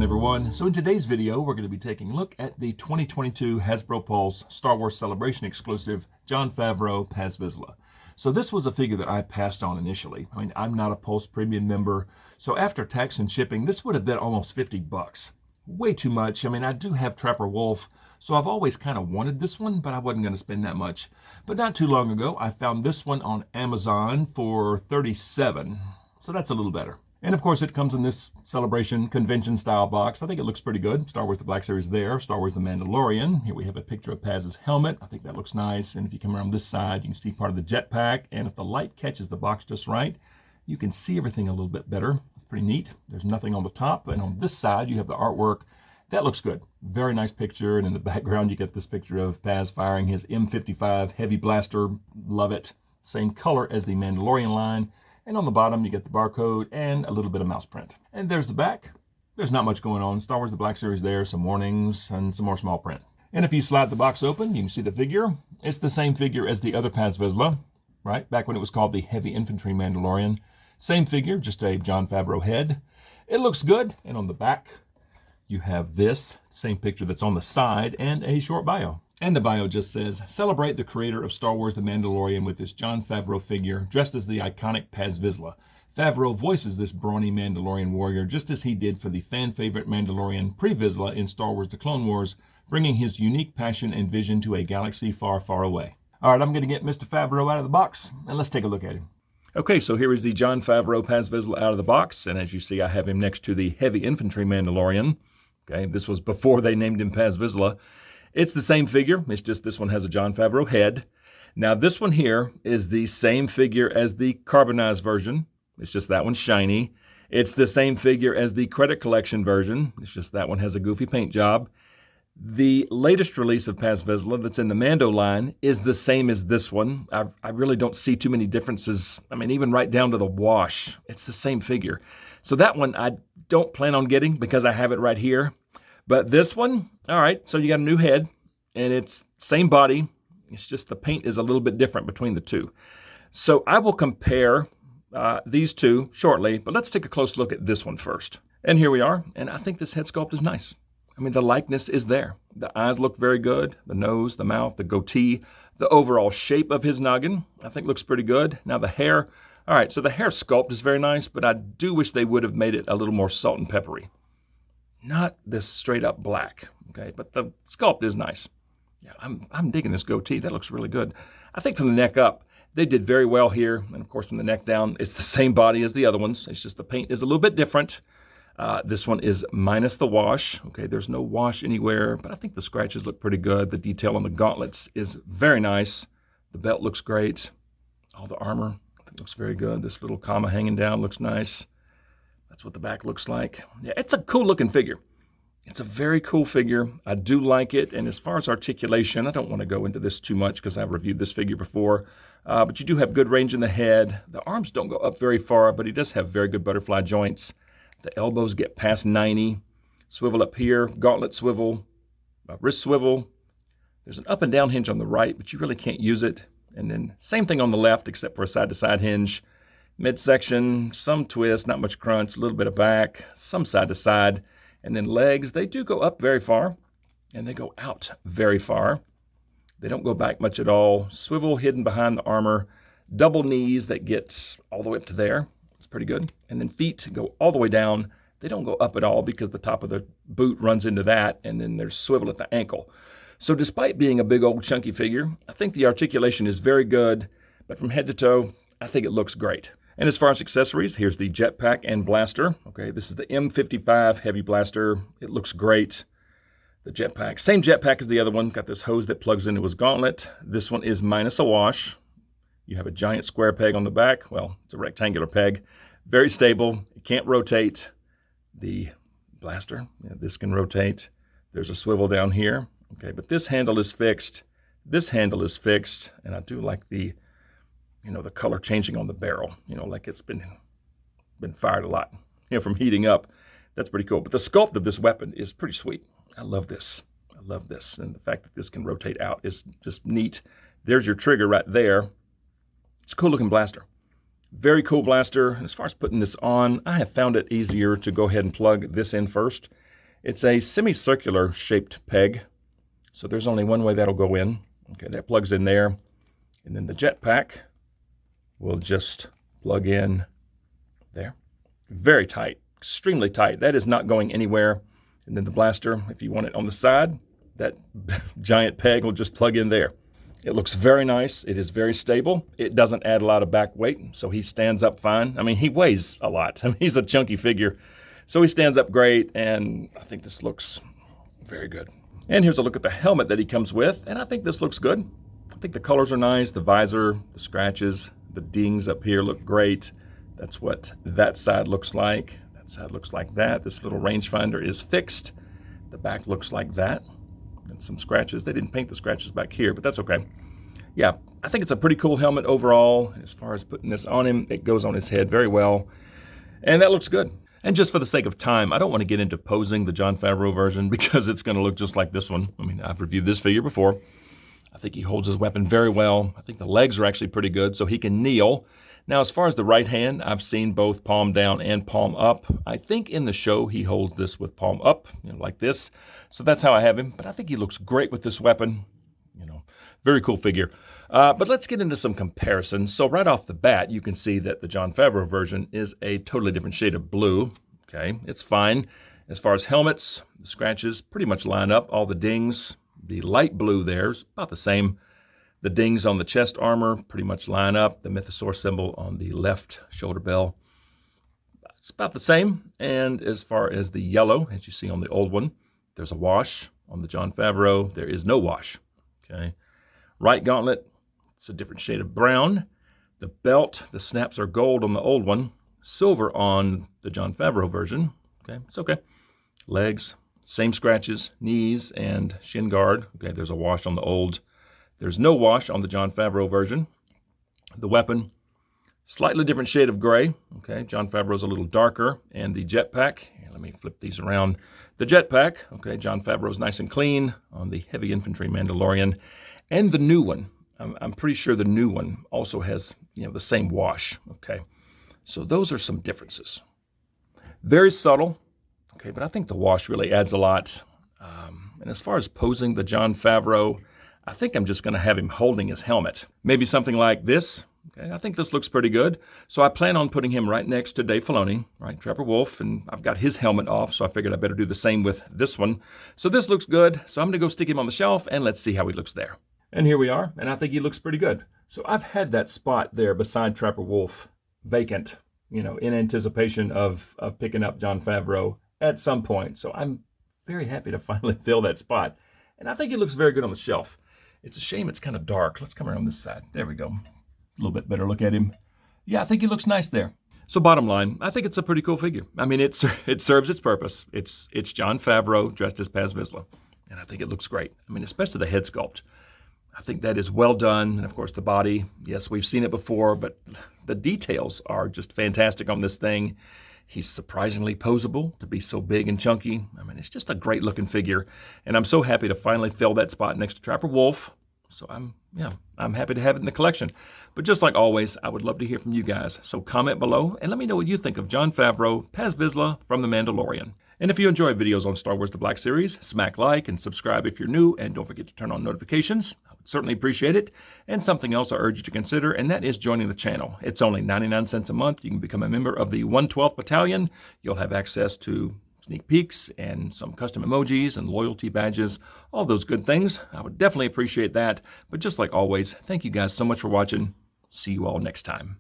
on, everyone? So in today's video, we're going to be taking a look at the 2022 Hasbro Pulse Star Wars Celebration exclusive Jon Favreau Paz Vizsla. So this was a figure that I passed on initially. I mean, I'm not a Pulse Premium member, so after tax and shipping, this would have been almost $50. Way too much. I mean, I do have Trapper Wolf, so I've always kind of wanted this one, but I wasn't going to spend that much. But not too long ago, I found this one on Amazon for $37, so that's a little better. And of course, it comes in this Celebration convention style box. I think it looks pretty good. Star Wars The Black Series there, Star Wars The Mandalorian. Here we have a picture of Paz's helmet. I think that looks nice. And if you come around this side, you can see part of the jetpack. And if the light catches the box just right, you can see everything a little bit better. It's pretty neat. There's nothing on the top. And on this side, you have the artwork. That looks good. Very nice picture. And in the background, you get this picture of Paz firing his M55 heavy blaster. Love it. Same color as the Mandalorian line. And on the bottom, you get the barcode and a little bit of mouse print. And there's the back. There's not much going on. Star Wars The Black Series there, some warnings, and some more small print. And if you slide the box open, you can see the figure. It's the same figure as the other Paz Vizsla, right? Back when it was called the Heavy Infantry Mandalorian. Same figure, just a Jon Favreau head. It looks good. And on the back, you have this same picture that's on the side and a short bio. And the bio just says, celebrate the creator of Star Wars The Mandalorian with this Jon Favreau figure, dressed as the iconic Paz Vizsla. Favreau voices this brawny Mandalorian warrior, just as he did for the fan-favorite Mandalorian pre-Vizsla in Star Wars The Clone Wars, bringing his unique passion and vision to a galaxy far, far away. All right, I'm going to get Mr. Favreau out of the box, and let's take a look at him. Okay, so here is the Jon Favreau Paz Vizsla out of the box, and as you see, I have him next to the Heavy Infantry Mandalorian. Okay, this was before they named him Paz Vizsla. It's the same figure, it's just this one has a Jon Favreau head. Now this one here is the same figure as the carbonized version. It's just that one's shiny. It's the same figure as the credit collection version. It's just that one has a goofy paint job. The latest release of Paz Vizsla that's in the Mando line is the same as this one. I really don't see too many differences. I mean, even right down to the wash, it's the same figure. So that one I don't plan on getting because I have it right here. But this one, all right, so you got a new head, and it's same body. It's just the paint is a little bit different between the two. So I will compare these two shortly, but let's take a close look at this one first. And here we are, and I think this head sculpt is nice. I mean, the likeness is there. The eyes look very good. The nose, the mouth, the goatee, the overall shape of his noggin, I think looks pretty good. Now the hair, all right, so the hair sculpt is very nice, but I do wish they would have made it a little more salt and peppery. Not this straight up black, okay? But the sculpt is nice. Yeah, I'm digging this goatee. That looks really good. I think from the neck up, they did very well here. And of course, from the neck down, it's the same body as the other ones. It's just the paint is a little bit different. This one is minus the wash. Okay, there's no wash anywhere, but I think the scratches look pretty good. The detail on the gauntlets is very nice. The belt looks great. All the armor, I think looks very good. This little comma hanging down looks nice. That's what the back looks like. Yeah, it's a cool looking figure. It's a very cool figure. I do like it. And as far as articulation, I don't want to go into this too much because I've reviewed this figure before. But you do have good range in the head. The arms don't go up very far, but he does have very good butterfly joints. The elbows get past 90. Swivel up here, gauntlet swivel, wrist swivel. There's an up and down hinge on the right, but you really can't use it. And then same thing on the left, except for a side-to-side hinge. Midsection, some twist, not much crunch, a little bit of back, some side to side. And then legs, they do go up very far, and they go out very far. They don't go back much at all. Swivel hidden behind the armor. Double knees that get all the way up to there. It's pretty good. And then feet go all the way down. They don't go up at all because the top of the boot runs into that, and then there's swivel at the ankle. So despite being a big old chunky figure, I think the articulation is very good, but from head to toe, I think it looks great. And as far as accessories, here's the jetpack and blaster. Okay, this is the M55 heavy blaster. It looks great. The jetpack, same jetpack as the other one. Got this hose that plugs into his gauntlet. This one is minus a wash. You have a giant square peg on the back. Well, it's a rectangular peg. Very stable. It can't rotate. The blaster, this can rotate. There's a swivel down here. Okay, but this handle is fixed. This handle is fixed. And I do like the the color changing on the barrel, like it's been fired a lot, from heating up. That's pretty cool. But the sculpt of this weapon is pretty sweet. I love this. I love this. And the fact that this can rotate out is just neat. There's your trigger right there. It's a cool looking blaster. Very cool blaster. And as far as putting this on, I have found it easier to go ahead and plug this in first. It's a semicircular shaped peg, so there's only one way that'll go in. Okay, that plugs in there, and then the jetpack will just plug in there. Very tight, extremely tight. That is not going anywhere. And then the blaster, if you want it on the side, that giant peg will just plug in there. It looks very nice. It is very stable. It doesn't add a lot of back weight, so he stands up fine. I mean, he weighs a lot. I mean, he's a chunky figure, so he stands up great, and I think this looks very good. And here's a look at the helmet that he comes with, and I think this looks good. I think the colors are nice. The visor, the scratches, the dings up here look great. That's what that side looks like. That side looks like that. This little rangefinder is fixed. The back looks like that. And some scratches. They didn't paint the scratches back here, but that's okay. Yeah, I think it's a pretty cool helmet overall. As far as putting this on him, it goes on his head very well. And that looks good. And just for the sake of time, I don't want to get into posing the Jon Favreau version because it's going to look just like this one. I mean, I've reviewed this figure before. I think he holds his weapon very well. I think the legs are actually pretty good, so he can kneel. Now, as far as the right hand, I've seen both palm down and palm up. I think in the show he holds this with palm up, like this. So that's how I have him. But I think he looks great with this weapon. Very cool figure. But let's get into some comparisons. So right off the bat, you can see that the Jon Favreau version is a totally different shade of blue. Okay, it's fine. As far as helmets, the scratches pretty much line up. All the dings, the light blue there's about the same. The dings on the chest armor pretty much line up. The mythosaur symbol on the left shoulder bell, it's about the same. And as far as the yellow, as you see on the old one, there's a wash. On the Jon Favreau, there is no wash. Okay. Right gauntlet, it's a different shade of brown. The belt, the snaps are gold on the old one, silver on the Jon Favreau version. Okay, it's okay. Legs, same scratches, knees and shin guard. Okay, there's a wash on the old. There's no wash on the Jon Favreau version. The weapon, slightly different shade of gray. Okay, Jon Favreau's a little darker. And the jetpack, let me flip these around. The jetpack, okay, Jon Favreau's nice and clean on the heavy infantry Mandalorian. And the new one, I'm pretty sure the new one also has, the same wash. Okay, so those are some differences. Very subtle. Okay, but I think the wash really adds a lot. And as far as posing the Jon Favreau, I think I'm just going to have him holding his helmet. Maybe something like this. Okay, I think this looks pretty good. So I plan on putting him right next to Dave Filoni, right, Trapper Wolf, and I've got his helmet off, so I figured I better do the same with this one. So this looks good. So I'm going to go stick him on the shelf, and let's see how he looks there. And here we are, and I think he looks pretty good. So I've had that spot there beside Trapper Wolf vacant, in anticipation of picking up Jon Favreau at some point. So I'm very happy to finally fill that spot. And I think he looks very good on the shelf. It's a shame it's kind of dark. Let's come around this side. There we go. A little bit better look at him. Yeah, I think he looks nice there. So bottom line, I think it's a pretty cool figure. I mean, it serves its purpose. It's Jon Favreau dressed as Paz Vizsla. And I think it looks great. I mean, especially the head sculpt. I think that is well done. And of course, the body, yes, we've seen it before, but the details are just fantastic on this thing. He's surprisingly posable to be so big and chunky. I mean, it's just a great looking figure. And I'm so happy to finally fill that spot next to Trapper Wolf. So I'm happy to have it in the collection. But just like always, I would love to hear from you guys. So comment below and let me know what you think of Jon Favreau, Paz Vizsla from The Mandalorian. And if you enjoy videos on Star Wars The Black Series, smack like and subscribe if you're new, and don't forget to turn on notifications. I would certainly appreciate it. And something else I urge you to consider, and that is joining the channel. It's only 99 cents a month. You can become a member of the 112th Battalion. You'll have access to sneak peeks and some custom emojis and loyalty badges, all those good things. I would definitely appreciate that. But just like always, thank you guys so much for watching. See you all next time.